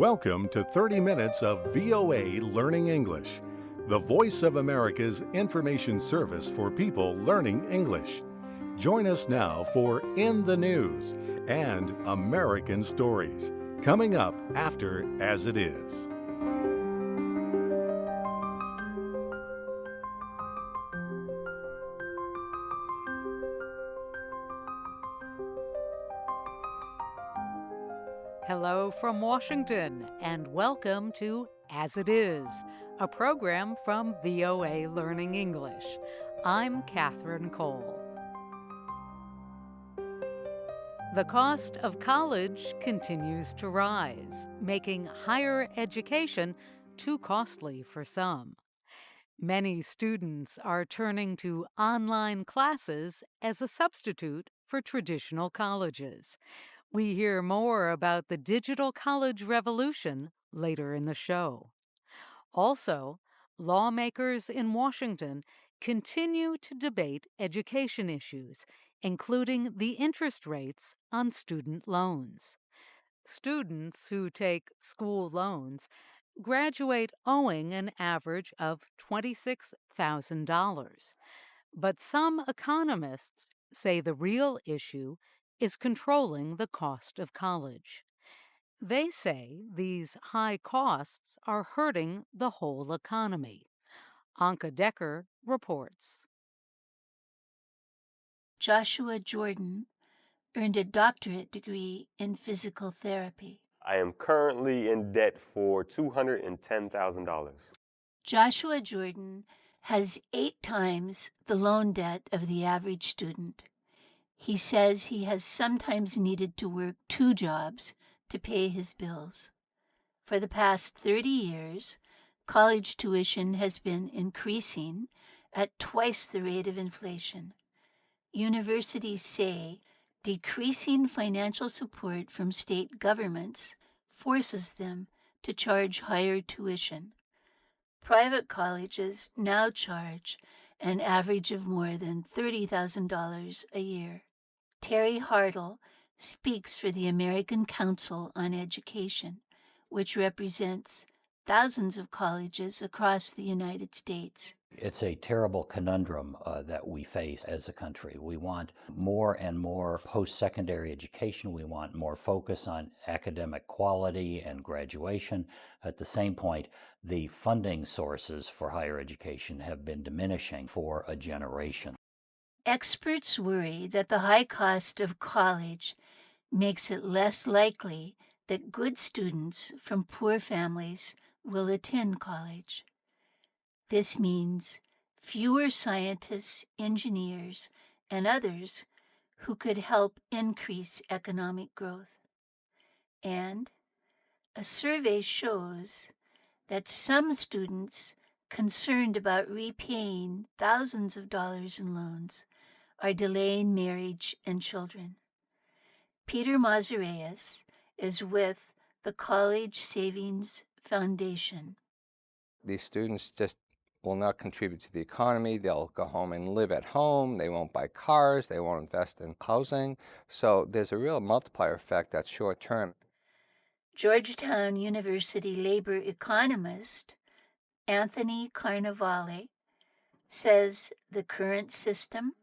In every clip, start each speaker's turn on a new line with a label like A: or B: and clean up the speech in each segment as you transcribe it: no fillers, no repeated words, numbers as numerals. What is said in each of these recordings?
A: Welcome to 30 minutes of VOA Learning English, the voice of America's information service for people learning English. Join us now for In the News and American Stories, coming up after As It Is.
B: Hello from Washington, and welcome to As It Is, a program from VOA Learning English. I'm Catherine Cole. The cost of college continues to rise, making higher education too costly for some. Many students are turning to online classes as a substitute for traditional colleges. We hear more about the digital college revolution later in the show. Also, lawmakers in Washington continue to debate education issues, including the interest rates on student loans. Students who take school loans graduate owing an average of $26,000. But some economists say the real issue is controlling the cost of college. They say these high costs are hurting the whole economy. Anka Decker reports.
C: Joshua Jordan earned a doctorate degree in physical therapy.
D: I am currently in debt for $210,000.
C: Joshua Jordan has 8 times the loan debt of the average student. He says he has sometimes needed to work 2 jobs to pay his bills. For the past 30 years, college tuition has been increasing at twice the rate of inflation. Universities say decreasing financial support from state governments forces them to charge higher tuition. Private colleges now charge an average of more than $30,000 a year. Terry Hartle speaks for the American Council on Education, which represents thousands of colleges across the United States.
E: It's a terrible conundrum that we face as a country. We want more and more post-secondary education. We want more focus on academic quality and graduation. At the same point, the funding sources for higher education have been diminishing for a generation.
C: Experts worry that the high cost of college makes it less likely that good students from poor families will attend college. This means fewer scientists, engineers, and others who could help increase economic growth. And a survey shows that some students concerned about repaying thousands of dollars in loans are delaying marriage and children. Peter Mazureas is with the College Savings Foundation.
F: These students just will not contribute to the economy. They'll go home and live at home. They won't buy cars. They won't invest in housing. So there's a real multiplier effect that's short term.
C: Georgetown University labor economist Anthony Carnevale says the current system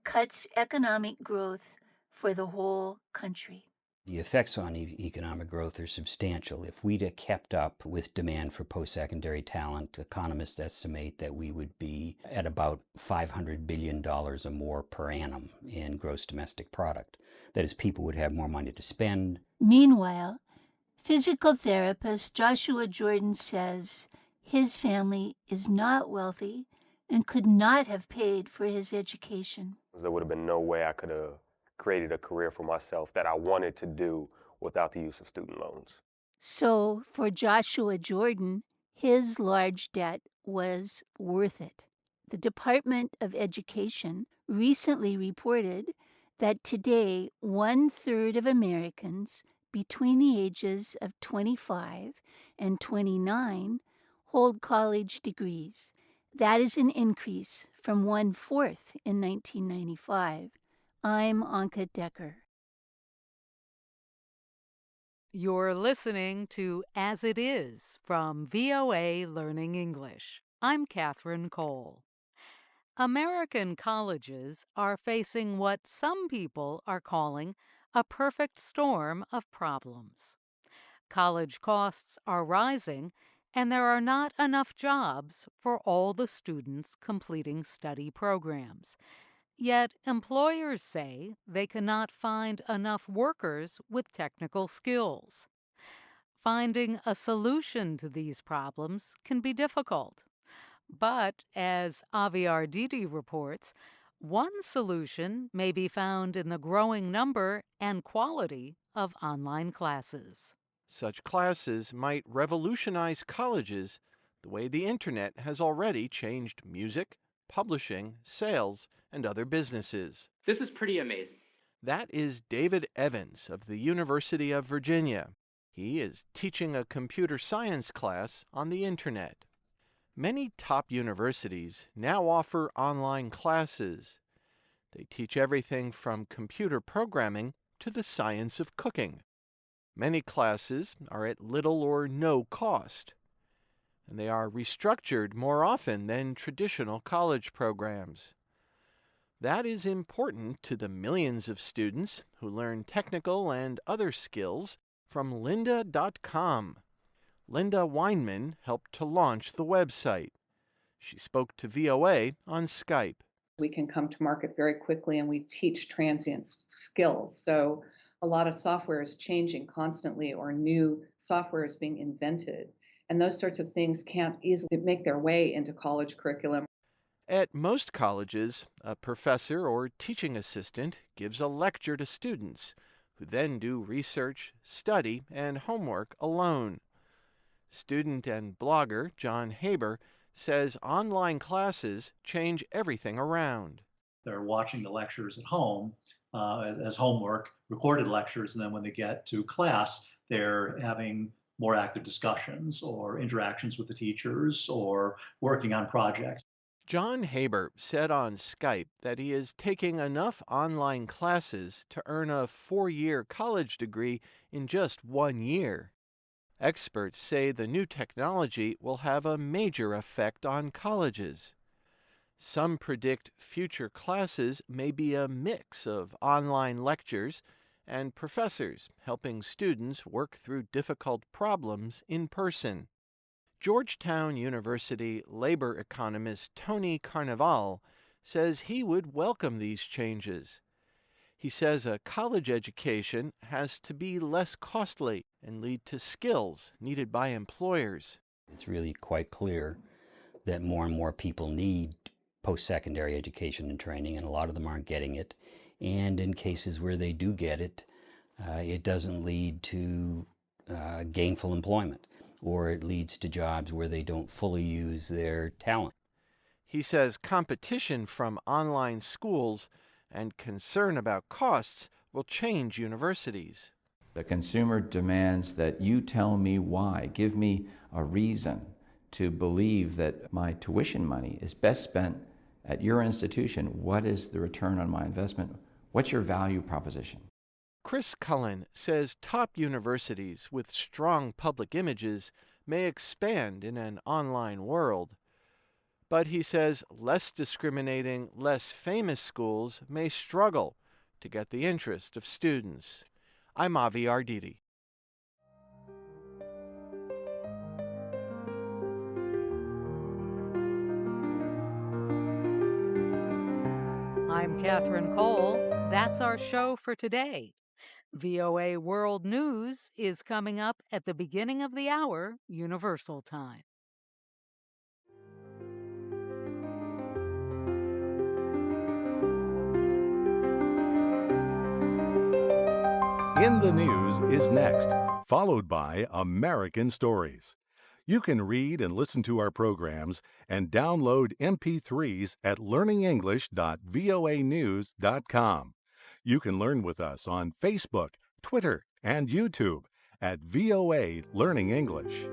C: cuts economic growth for the whole country.
G: The effects on economic growth are substantial. If we'd have kept up with demand for post-secondary talent, economists estimate that we would be at about $500 billion or more per annum in gross domestic product. That is, people would have more money to spend.
C: Meanwhile, physical therapist Joshua Jordan says his family is not wealthy and could not have paid for his education.
D: There would have been no way I could have created a career for myself that I wanted to do without the use of student loans.
C: So for Joshua Jordan, his large debt was worth it. The Department of Education recently reported that today 1/3 of Americans between the ages of 25 and 29 hold college degrees. That is an increase from 1/4 in 1995. I'm Anka Decker.
B: You're listening to As It Is from VOA Learning English. I'm Catherine Cole. American colleges are facing what some people are calling a perfect storm of problems. College costs are rising, and there are not enough jobs for all the students completing study programs. Yet employers say they cannot find enough workers with technical skills. Finding a solution to these problems can be difficult. But, as Avi Arditi reports, one solution may be found in the growing number and quality of online classes.
H: Such classes might revolutionize colleges the way the internet has already changed music, publishing, sales, and other businesses.
I: This is pretty amazing.
H: That is David Evans of the University of Virginia. He is teaching a computer science class on the internet. Many top universities now offer online classes. They teach everything from computer programming to the science of cooking. Many classes are at little or no cost, and they are restructured more often than traditional college programs. That is important to the millions of students who learn technical and other skills from lynda.com. Linda Weinman helped to launch the website. She spoke to VOA on Skype.
J: We can come to market very quickly, and we teach transient skills. So a lot of software is changing constantly, or new software is being invented. And those sorts of things can't easily make their way into college curriculum.
H: At most colleges, a professor or teaching assistant gives a lecture to students, who then do research, study, and homework alone. Student and blogger John Haber says online classes change everything around.
K: They're watching the lectures at home as homework, recorded lectures, and then when they get to class, they're having more active discussions or interactions with the teachers or working on projects.
H: John Haber said on Skype that he is taking enough online classes to earn a 4-year college degree in just 1 year. Experts say the new technology will have a major effect on colleges. Some predict future classes may be a mix of online lectures and professors helping students work through difficult problems in person. Georgetown University labor economist Tony Carnival says he would welcome these changes. He says a college education has to be less costly and lead to skills needed by employers.
G: It's really quite clear that more and more people need post-secondary education and training, and a lot of them aren't getting it. And in cases where they do get it, it doesn't lead to gainful employment, or it leads to jobs where they don't fully use their talent.
H: He says competition from online schools and concern about costs will change universities.
L: The consumer demands that you tell me why. Give me a reason to believe that my tuition money is best spent at your institution. What is the return on my investment? What's your value proposition?
H: Chris Cullen says top universities with strong public images may expand in an online world. But he says less discriminating, less famous schools may struggle to get the interest of students. I'm Avi Arditi.
B: I'm Catherine Cole. That's our show for today. VOA World News is coming up at the beginning of the hour, Universal Time.
A: In the News is next, followed by American Stories. You can read and listen to our programs and download MP3s at learningenglish.voanews.com. You can learn with us on Facebook, Twitter, and YouTube at VOA Learning English.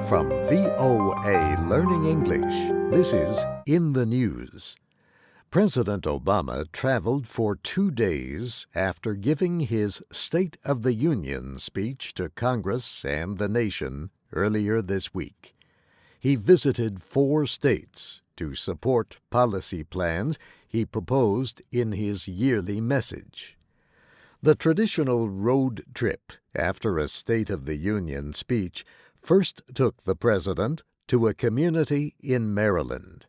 A: From VOA Learning English, this is In the News. President Obama traveled for 2 days after giving his State of the Union speech to Congress and the nation earlier this week. He visited 4 states to support policy plans he proposed in his yearly message. The traditional road trip after a State of the Union speech first took the president to a community in Maryland.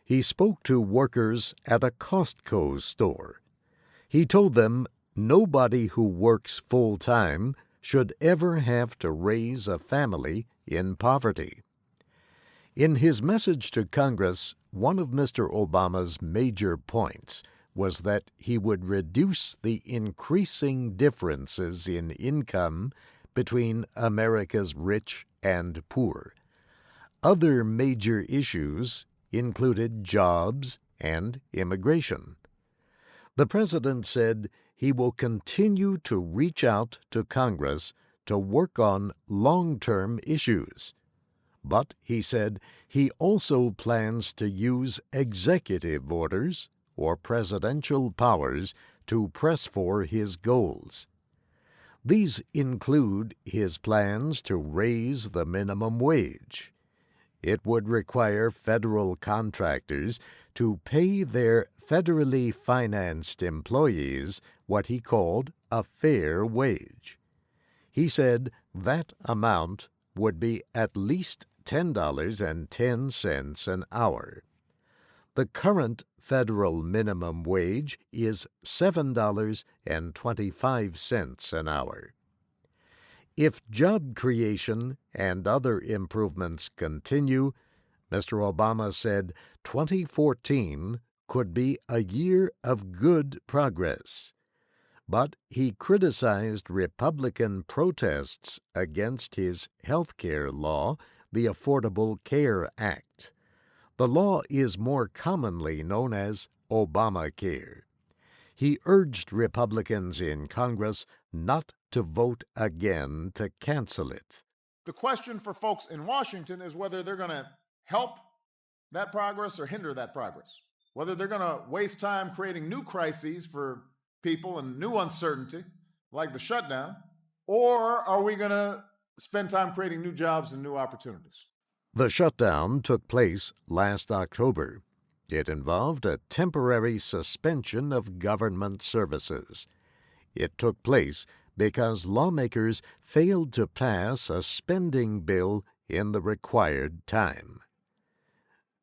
A: He spoke to workers at a Costco store. He told them nobody who works full-time should ever have to raise a family in poverty. In his message to Congress, one of Mr. Obama's major points was that he would reduce the increasing differences in income between America's rich and poor. Other major issues included jobs and immigration. The president said he will continue to reach out to Congress to work on long-term issues. But, he said, he also plans to use executive orders or presidential powers to press for his goals. These include his plans to raise the minimum wage. It would require federal contractors to pay their federally financed employees what he called a fair wage. He said that amount would be at least $10.10 an hour. The current federal minimum wage is $7.25 an hour. If job creation and other improvements continue, Mr. Obama said 2014 could be a year of good progress. But he criticized Republican protests against his health care law, the Affordable Care Act. The law is more commonly known as Obamacare. He urged Republicans in Congress not to vote again to cancel it.
I: The question for folks in Washington is whether they're going to help that progress or hinder that progress, whether they're going to waste time creating new crises for people and new uncertainty, like the shutdown, or are we going to spend time creating new jobs and new opportunities?
A: The shutdown took place last October. It involved a temporary suspension of government services. It took place because lawmakers failed to pass a spending bill in the required time.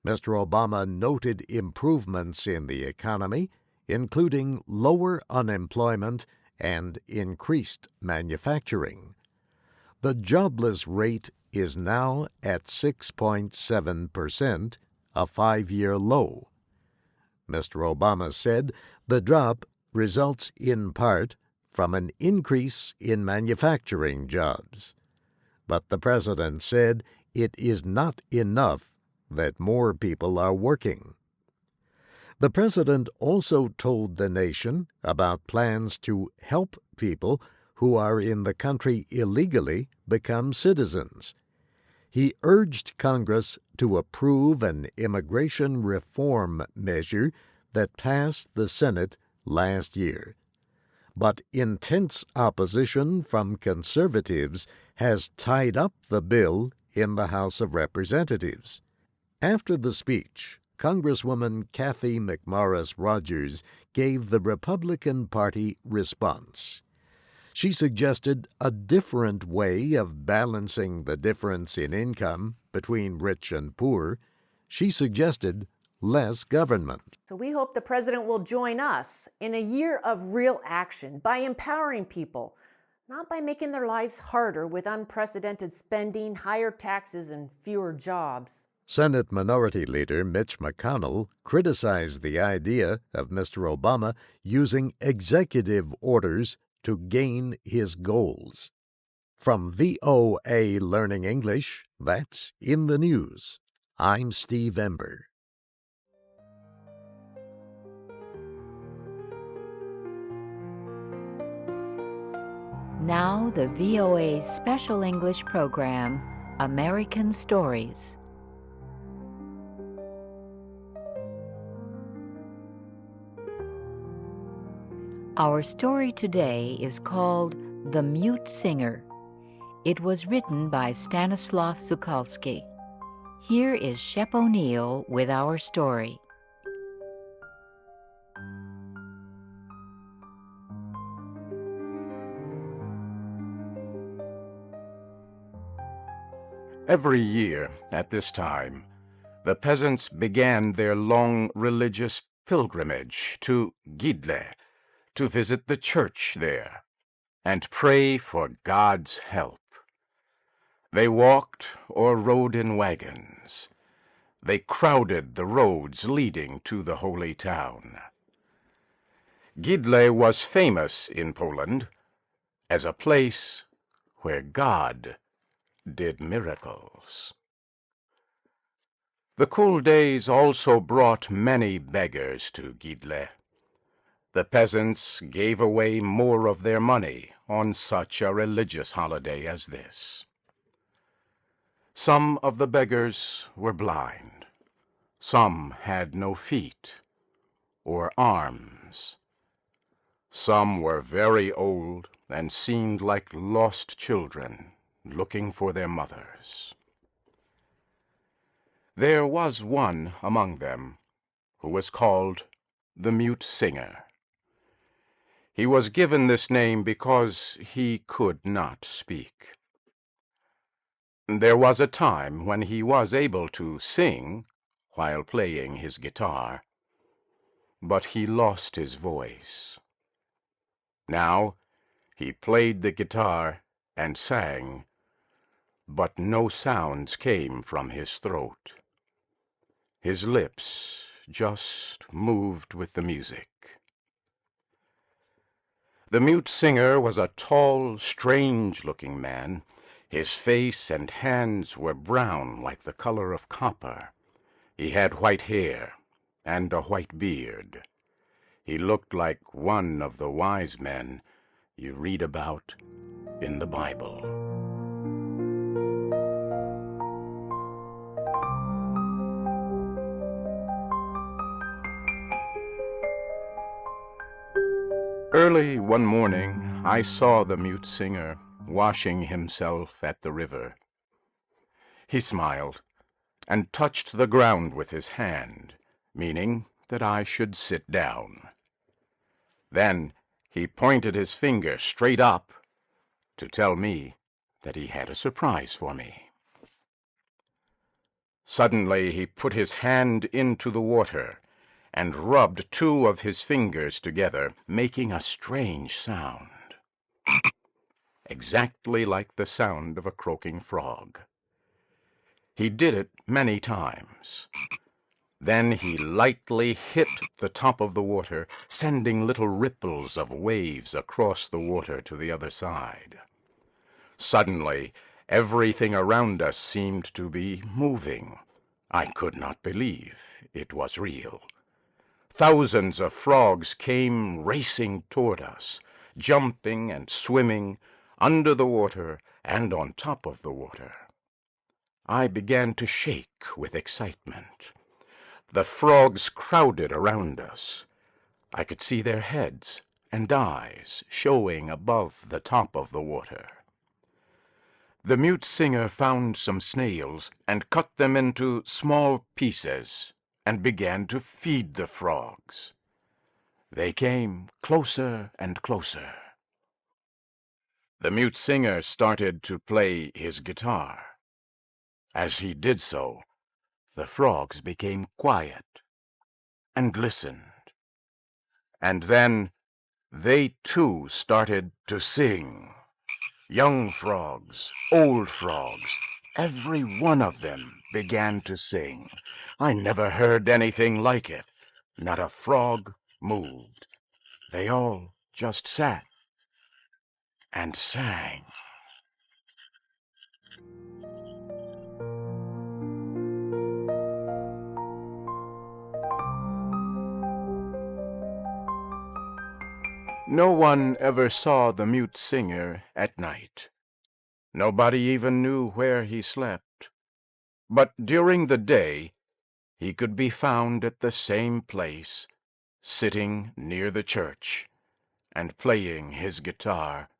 A: Mr. Obama noted improvements in the economy, including lower unemployment and increased manufacturing. The jobless rate is now at 6.7%, a 5-year low. Mr. Obama said the drop results in part from an increase in manufacturing jobs. But the president said it is not enough that more people are working. The president also told the nation about plans to help people who are in the country illegally become citizens. He urged Congress to approve an immigration reform measure that passed the Senate last year. But intense opposition from conservatives has tied up the bill in the House of Representatives. After the speech, Congresswoman Kathy McMorris Rodgers gave the Republican Party response. She suggested a different way of balancing the difference in income between rich and poor. She suggested less government.
M: So we hope the president will join us in a year of real action by empowering people, not by making their lives harder with unprecedented spending, higher taxes, and fewer jobs.
A: Senate Minority Leader Mitch McConnell criticized the idea of Mr. Obama using executive orders to gain his goals. From VOA Learning English, that's In the News. I'm Steve Ember.
N: Now the VOA Special English program, American Stories. Our story today is called The Mute Singer. It was written by Stanislav Zukalski. Here is Shep O'Neill with our story.
O: Every year at this time, the peasants began their long religious pilgrimage to Gidle, to visit the church there and pray for God's help. They walked or rode in wagons. They crowded the roads leading to the holy town. Gidle was famous in Poland as a place where God did miracles. The cool days also brought many beggars to Gidle. The peasants gave away more of their money on such a religious holiday as this. Some of the beggars were blind. Some had no feet or arms. Some were very old and seemed like lost children looking for their mothers. There was one among them who was called the Mute Singer. He was given this name because he could not speak. There was a time when he was able to sing while playing his guitar, but he lost his voice. Now he played the guitar and sang, but no sounds came from his throat. His lips just moved with the music. The Mute Singer was a tall, strange-looking man. His face and hands were brown like the color of copper. He had white hair and a white beard. He looked like one of the wise men you read about in the Bible. Early one morning, I saw the Mute Singer washing himself at the river. He smiled and touched the ground with his hand, meaning that I should sit down. Then he pointed his finger straight up to tell me that he had a surprise for me. Suddenly he put his hand into the water and rubbed two of his fingers together, making a strange sound, exactly like the sound of a croaking frog. He did it many times. Then he lightly hit the top of the water, sending little ripples of waves across the water to the other side. Suddenly, everything around us seemed to be moving. I could not believe it was real. Thousands of frogs came racing toward us, jumping and swimming under the water and on top of the water. I began to shake with excitement. The frogs crowded around us. I could see their heads and eyes showing above the top of the water. The Mute Singer found some snails and cut them into small pieces and began to feed the frogs. They came closer and closer. The Mute Singer started to play his guitar. As he did so, the frogs became quiet and listened. And then they too started to sing. Young frogs, old frogs, every one of them began to sing. I never heard anything like it. Not a frog moved. They all just sat and sang. No one ever saw the Mute Singer at night. Nobody even knew where he slept. But during the day, he could be found at the same place, sitting near the church and playing his guitar,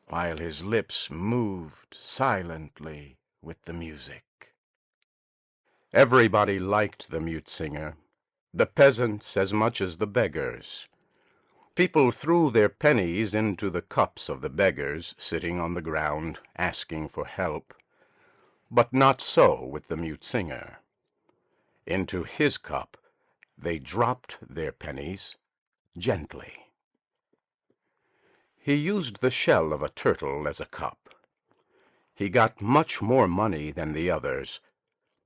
O: while his lips moved silently with the music. Everybody liked the mute singer, the peasants as much as the beggars. People threw their pennies into the cups of the beggars sitting on the ground asking for help, but not so with the mute singer. Into his cup they dropped their pennies gently. He used the shell of a turtle as a cup. He got much more money than the others,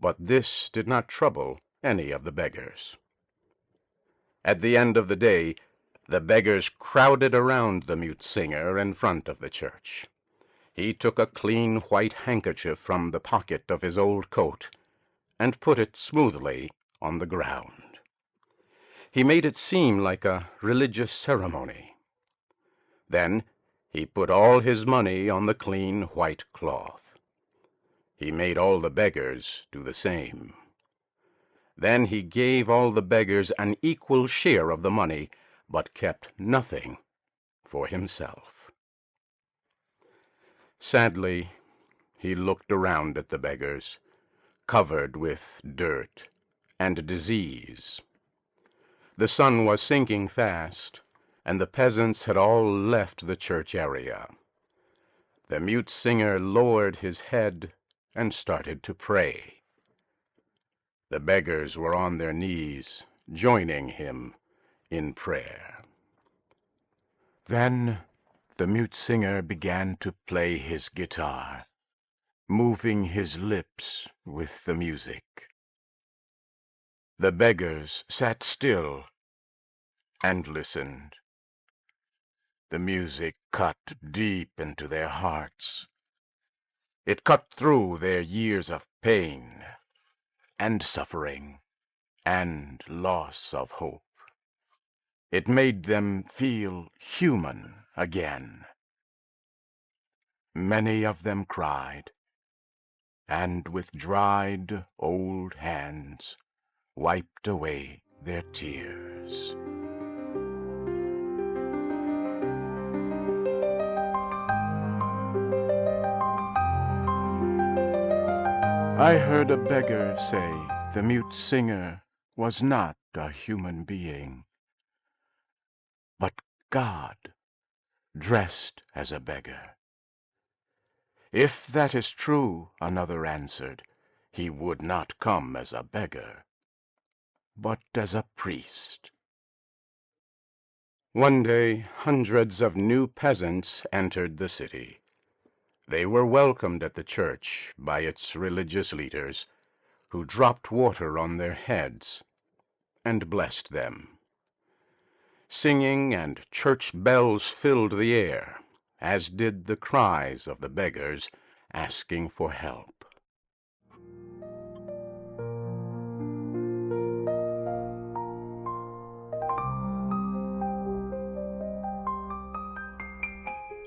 O: but this did not trouble any of the beggars. At the end of the day, the beggars crowded around the mute singer in front of the church. He took a clean white handkerchief from the pocket of his old coat and put it smoothly on the ground. He made it seem like a religious ceremony. Then he put all his money on the clean white cloth. He made all the beggars do the same. Then he gave all the beggars an equal share of the money, but kept nothing for himself. Sadly, he looked around at the beggars, covered with dirt and disease. The sun was sinking fast, and the peasants had all left the church area. The mute singer lowered his head and started to pray. The beggars were on their knees, joining him in prayer. Then the mute singer began to play his guitar, moving his lips with the music. The beggars sat still and listened. The music cut deep into their hearts. It cut through their years of pain and suffering and loss of hope. It made them feel human again. Many of them cried, and with dried old hands wiped away their tears. I heard a beggar say the mute singer was not a human being, but God dressed as a beggar. If that is true, another answered, he would not come as a beggar, but as a priest. One day, hundreds of new peasants entered the city. They were welcomed at the church by its religious leaders, who dropped water on their heads and blessed them. Singing and church bells filled the air, as did the cries of the beggars asking for help.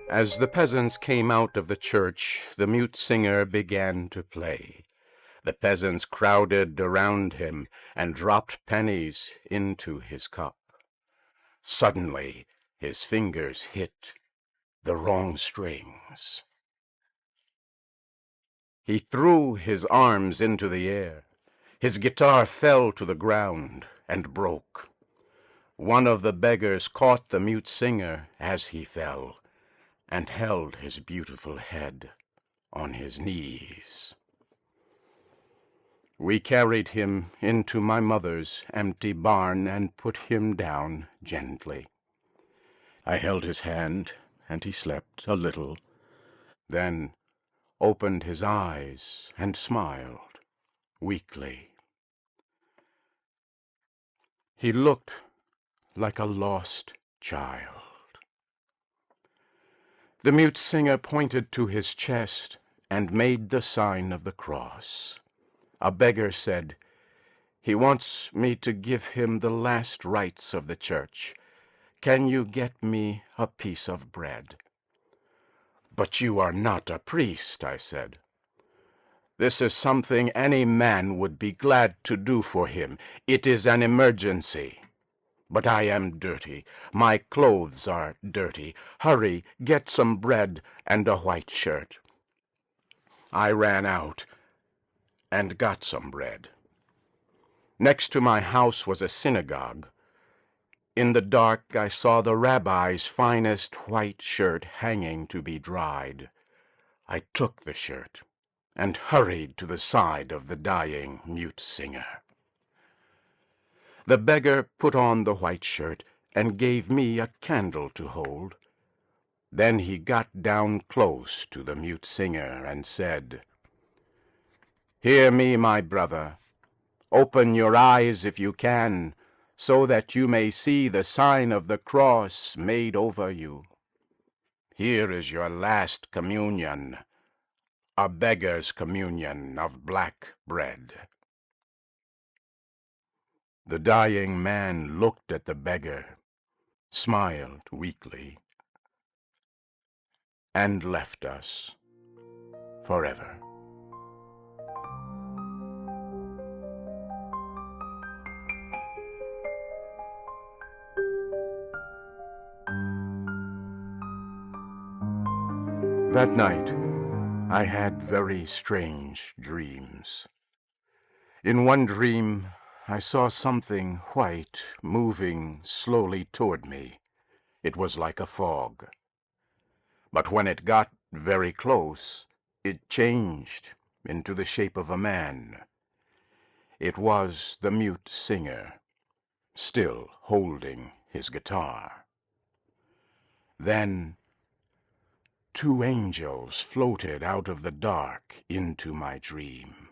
O: As the peasants came out of the church, the mute singer began to play. The peasants crowded around him and dropped pennies into his cup. Suddenly, his fingers hit the wrong strings. He threw his arms into the air. His guitar fell to the ground and broke. One of the beggars caught the mute singer as he fell and held his beautiful head on his knees. We carried him into my mother's empty barn and put him down gently. I held his hand, and he slept a little, then opened his eyes and smiled weakly. He looked like a lost child. The mute singer pointed to his chest and made the sign of the cross. A beggar said, "He wants me to give him the last rites of the church. Can you get me a piece of bread?" "But you are not a priest," I said. "This is something any man would be glad to do for him. It is an emergency. But I am dirty. My clothes are dirty. Hurry, get some bread and a white shirt." I ran out and got some bread. Next to my house was a synagogue. In the dark, I saw the rabbi's finest white shirt hanging to be dried. I took the shirt and hurried to the side of the dying mute singer. The beggar put on the white shirt and gave me a candle to hold. Then he got down close to the mute singer and said, "Hear me, my brother. Open your eyes if you can, so that you may see the sign of the cross made over you. Here is your last communion, a beggar's communion of black bread." The dying man looked at the beggar, smiled weakly, and left us forever. That night, I had very strange dreams. In one dream, I saw something white moving slowly toward me. It was like a fog. But when it got very close, it changed into the shape of a man. It was the mute singer, still holding his guitar. Then 2 angels floated out of the dark into my dream.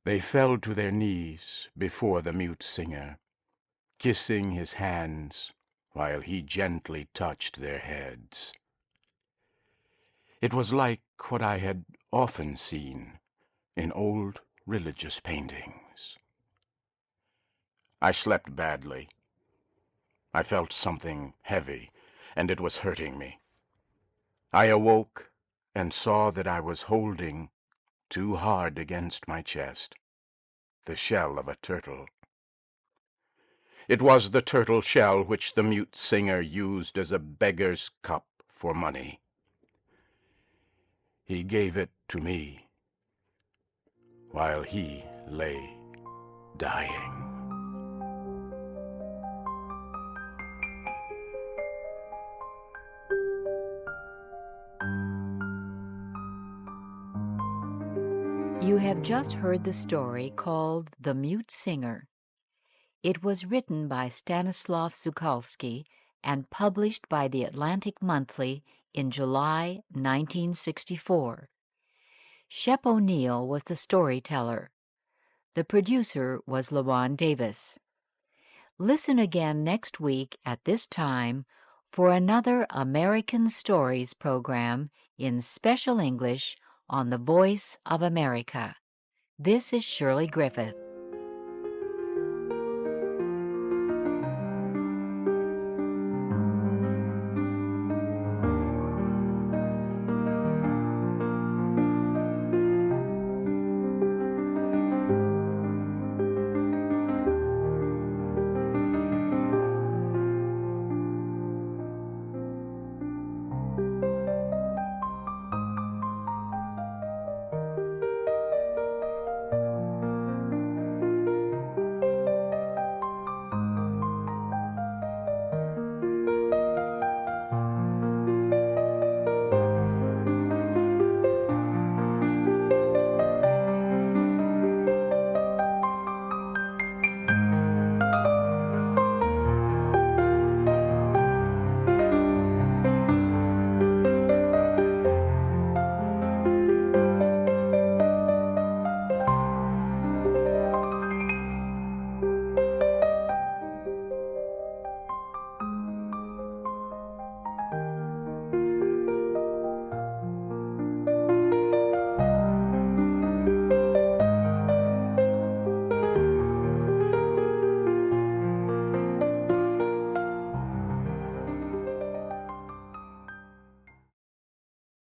O: They fell to their knees before the mute singer, kissing his hands while he gently touched their heads. It was like what I had often seen in old religious paintings. I slept badly. I felt something heavy, and it was hurting me. I awoke and saw that I was holding, too hard against my chest, the shell of a turtle. It was the turtle shell which the mute singer used as a beggar's cup for money. He gave it to me while he lay dying.
N: You have just heard the story called The Mute Singer. It was written by Stanislav Zukalski and published by the Atlantic Monthly in July 1964. Shep O'Neill was the storyteller. The producer was LaJuan Davis. Listen again next week at this time for another American Stories program in special English on the Voice of America. This is Shirley Griffith.